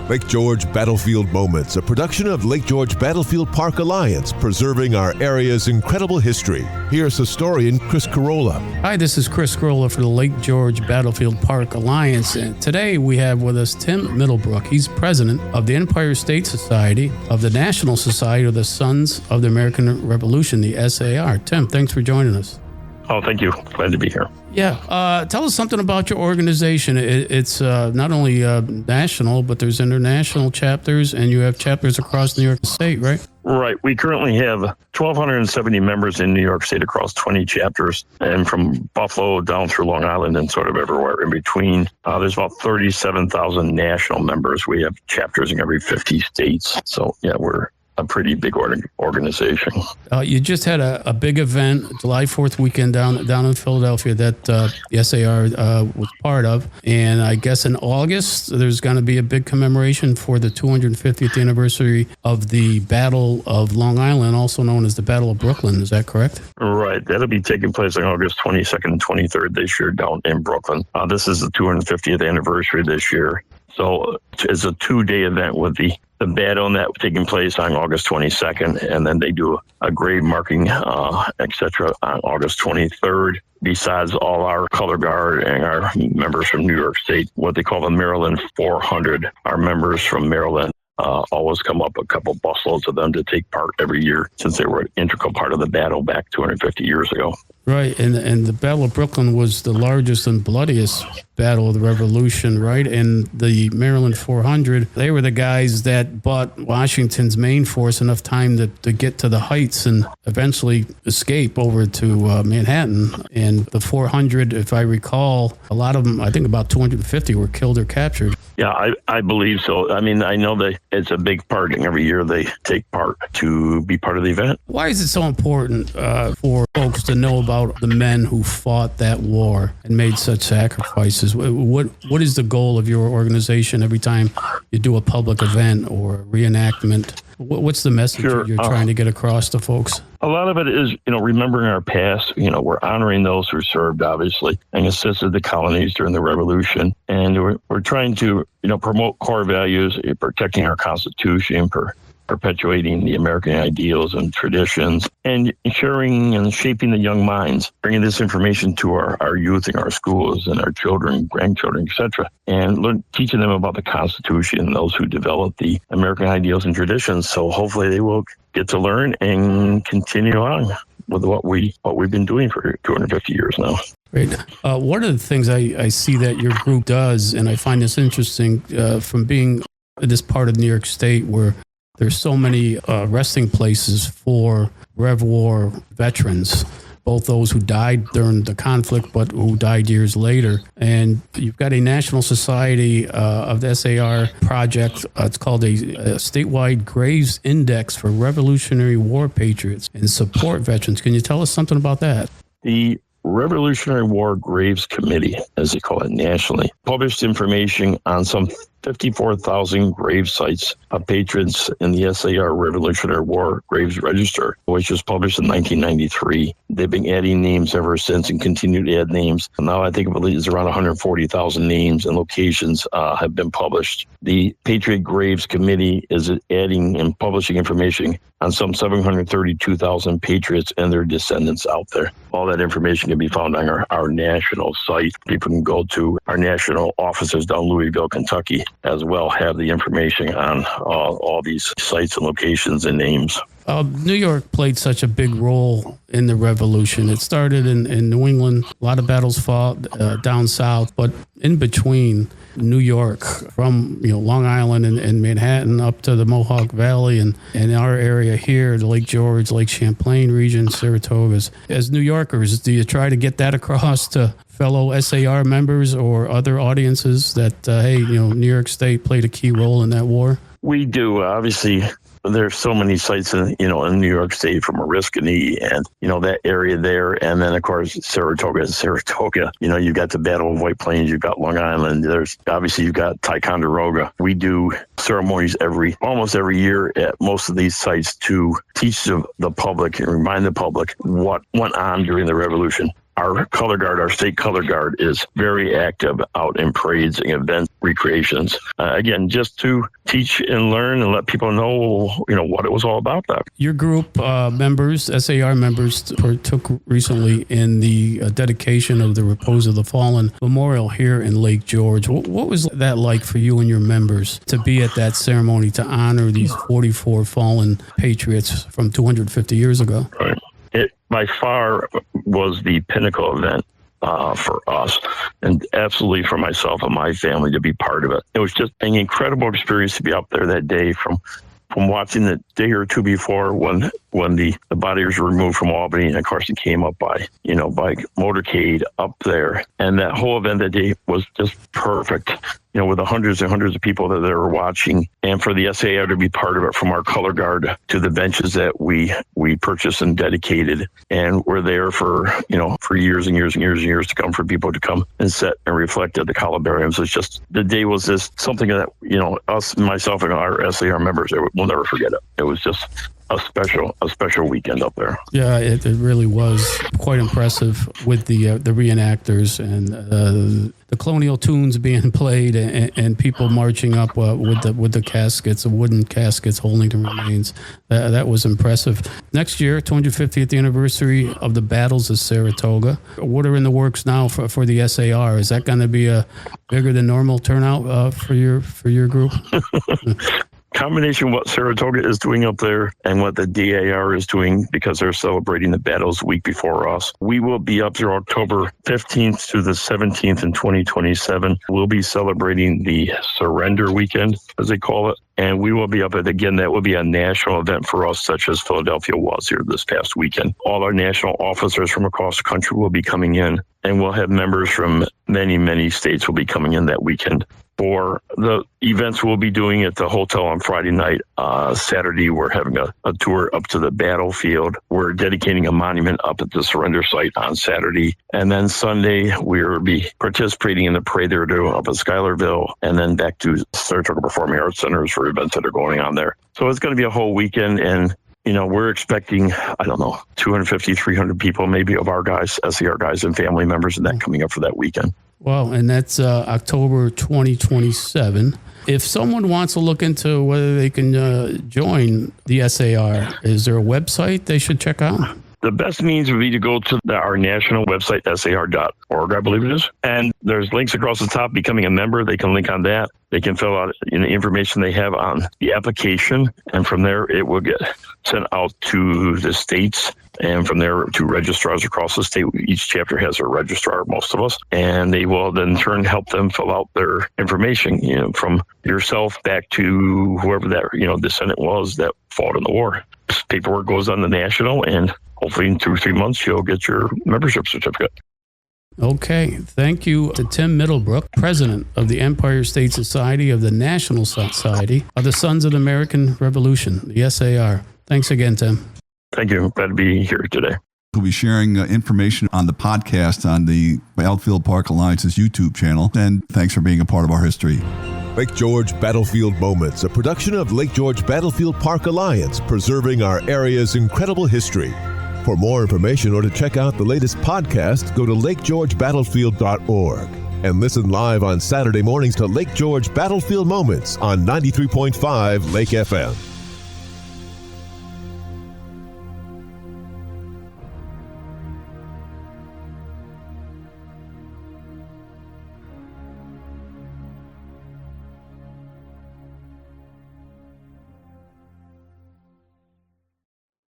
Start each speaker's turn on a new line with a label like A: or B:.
A: Lake George Battlefield Moments, a production of Lake George Battlefield Park Alliance, preserving our area's incredible history. Here's historian Chris Carolla.
B: Hi, this is Chris Carolla for the Lake George Battlefield Park Alliance, and today we have with us Tim Middlebrook. He's president of the Empire State Society of the National Society of the Sons of the American Revolution, the SAR. Tim, thanks for joining us.
C: Oh, thank you. Glad to be here.
B: Yeah. Tell us something about your organization. It's not only national, but there's international chapters, and you have chapters across New York State, right?
C: Right. We currently have 1,270 members in New York State across 20 chapters, and from Buffalo down through Long Island and sort of everywhere in between. There's about 37,000 national members. We have chapters in every 50 states. So, yeah, we're a pretty big organization.
B: You just had a big event, July 4th weekend down in Philadelphia that the SAR was part of. And I guess in August, there's going to be a big commemoration for the 250th anniversary of the Battle of Long Island, also known as the Battle of Brooklyn. Is that correct?
C: Right. That'll be taking place on August 22nd and 23rd this year down in Brooklyn. This is the 250th anniversary this year. So it's a 2-day event with the battle and that taking place on August 22nd, and then they do a grave marking, etc. on August 23rd. Besides all our color guard and our members from New York State, what they call the Maryland 400, our members from Maryland always come up, a couple busloads of them to take part every year since they were an integral part of the battle back 250 years ago.
B: Right, and the Battle of Brooklyn was the largest and bloodiest battle of the Revolution, right? And the Maryland 400, they were the guys that bought Washington's main force enough time to get to the heights and eventually escape over to Manhattan. And the 400, if I recall, a lot of them, I think about 250 were killed or captured.
C: Yeah, I believe so. I mean, I know that it's a big part, and every year they take part to be part of the event.
B: Why is it so important for folks to know about the men who fought that war and made such sacrifices? What is the goal of your organization every time you do a public event or reenactment? What's the message you're trying to get across to folks?
C: A lot of it is, remembering our past. We're honoring those who served, obviously, and assisted the colonies during the Revolution. And we're trying to, promote core values, protecting our Constitution, perpetuating the American ideals and traditions, and ensuring and shaping the young minds, bringing this information to our youth in our schools and our children, grandchildren, etc., and teaching them about the Constitution and those who developed the American ideals and traditions. So hopefully they will get to learn and continue on with what we've been doing for 250 years now.
B: Great. One of the things I see that your group does, and I find this interesting from being this part of New York State where there's so many resting places for Rev War veterans, both those who died during the conflict, but who died years later. And you've got a National Society of the SAR project. It's called a statewide Graves Index for Revolutionary War Patriots and Support Veterans. Can you tell us something about that?
C: The Revolutionary War Graves Committee, as they call it nationally, published information on some 54,000 grave sites of patrons in the SAR Revolutionary War Graves Register, which was published in 1993. They've been adding names ever since and continue to add names. Now I think it's around 140,000 names and locations have been published. The Patriot Graves Committee is adding and publishing information on some 732,000 patriots and their descendants out there. All that information can be found on our national site. People can go to our national offices down Louisville, Kentucky, as well, have the information on all these sites and locations and names.
B: New York played such a big role in the Revolution. It started in New England. A lot of battles fought down south, but in between New York, from Long Island and Manhattan up to the Mohawk Valley and our area here, the Lake George, Lake Champlain region, Saratoga. As New Yorkers, do you try to get that across to fellow SAR members or other audiences that, New York State played a key role in that war?
C: We do. Obviously, there's so many sites in New York State, from Oriskany and, that area there. And then, of course, Saratoga. You've got the Battle of White Plains. You've got Long Island. You've got Ticonderoga. We do ceremonies almost every year at most of these sites to teach the public and remind the public what went on during the Revolution. our color guard, our state color guard, is very active out in parades and event recreations. Again, just to teach and learn and let people know, what it was all about. That
B: your group members, SAR members, took recently in the dedication of the Repose of the Fallen Memorial here in Lake George. What was that like for you and your members to be at that ceremony to honor these 44 fallen patriots from 250 years ago?
C: Right. It by far was the pinnacle event for us, and absolutely for myself and my family to be part of it. It was just an incredible experience to be up there that day, from watching the day or two before when the bodies were removed from Albany, and of course it came up by motorcade up there, and that whole event that day was just perfect. With the hundreds and hundreds of people that they were watching, and for the SAR to be part of it, from our color guard to the benches that we purchased and dedicated, and were there for years and years and years and years to come, for people to come and sit and reflect at the columbariums. It's just, the day was just something that us, myself, and our SAR members, we'll never forget it. It was just a special weekend up there.
B: Yeah, it really was quite impressive with the reenactors and the colonial tunes being played and people marching up with the caskets, the wooden caskets holding the remains. That was impressive. Next year, 250th anniversary of the battles of Saratoga. What are in the works now for the SAR? Is that going to be a bigger than normal turnout for your group?
C: Combination of what Saratoga is doing up there and what the DAR is doing, because they're celebrating the battles a week before us. We will be up there October 15th to the 17th in 2027. We'll be celebrating the Surrender Weekend, as they call it. And we will be up at, again, that will be a national event for us, such as Philadelphia was here this past weekend. All our national officers from across the country will be coming in, and we'll have members from many, many states will be coming in that weekend. For the events we'll be doing at the hotel on Friday night, Saturday we're having a tour up to the battlefield. We're dedicating a monument up at the surrender site on Saturday. And then Sunday we'll be participating in the parade there up at Schuylerville, and then back to Saratoga Performing Arts Centers for events that are going on there. So it's going to be a whole weekend, and we're expecting, 250, 300 people, maybe, of our guys, SER guys and family members, and that coming up for that weekend.
B: Wow, and that's October 2027. If someone wants to look into whether they can join the SAR, is there a website they should check out?
C: The best means would be to go to our national website, sar.org, I believe it is. And there's links across the top. Becoming a member, they can link on that. They can fill out the information they have on the application. And from there, it will get sent out to the states. And from there to registrars across the state. Each chapter has a registrar, most of us. And they will then turn help them fill out their information, from yourself back to whoever that, descendant was that fought in the war. This paperwork goes on the national, and hopefully in 2 or 3 months, you'll get your membership certificate.
B: Okay. Thank you to Tim Middlebrook, president of the Empire State Society of the National Society of the Sons of the American Revolution, the SAR. Thanks again, Tim.
C: Thank you. Glad to be here today.
D: We'll be sharing information on the podcast on the Battlefield Park Alliance's YouTube channel. And thanks for being a part of our history.
A: Lake George Battlefield Moments, a production of Lake George Battlefield Park Alliance, preserving our area's incredible history. For more information or to check out the latest podcast, go to lakegeorgebattlefield.org and listen live on Saturday mornings to Lake George Battlefield Moments on 93.5 Lake FM.